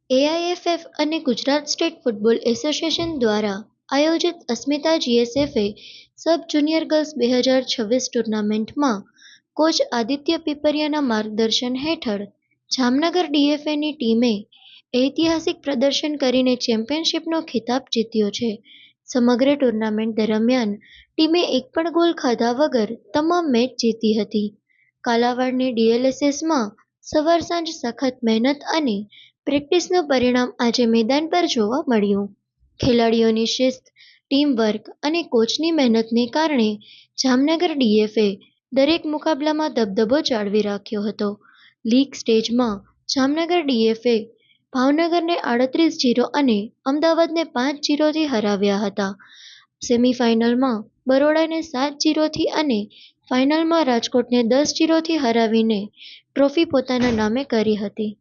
એઆઈએફએફ અને Gujarat state football association દ્વારા આયોજિત અસ્મિતા જીએસએફએ સબ જુનિયર ગર્લ્સ 2026 ટુર્નામેન્ટમાં કોચ આદિત્ય પીપરિયાના માર્ગદર્શન હેઠળ જામનગર ડીએફએની ટીમે ઐતિહાસિક પ્રદર્શન કરીને ચેમ્પિયનશિપનો ખિતાબ જીત્યો છે. સમગ્ર ટુર્નામેન્ટ દરમિયાન ટીમે એક પણ ગોલ ખાધા વગર તમામ મેચ જીતી હતી. કાલાવાડની ડીએલએસએસમાં સવાર સાંજ સખત મહેનત અને પ્રેક્ટિસનું પરિણામ આજે મેદાન પર જોવા મળ્યું. ખેલાડીઓની શિસ્ત, ટીમવર્ક અને કોચની મહેનતને કારણે જામનગર ડીએફએ દરેક મુકાબલામાં દબદબો જાળવી રાખ્યો હતો. લીગ સ્ટેજમાં જામનગર ડીએફએ ભાવનગરને 38-0 અને અમદાવાદને 5-0થી હરાવ્યા હતા. સેમીફાઇનલમાં બરોડાને 7-0થી અને ફાઇનલમાં રાજકોટને 10-0થી હરાવીને ટ્રોફી પોતાના નામે કરી હતી.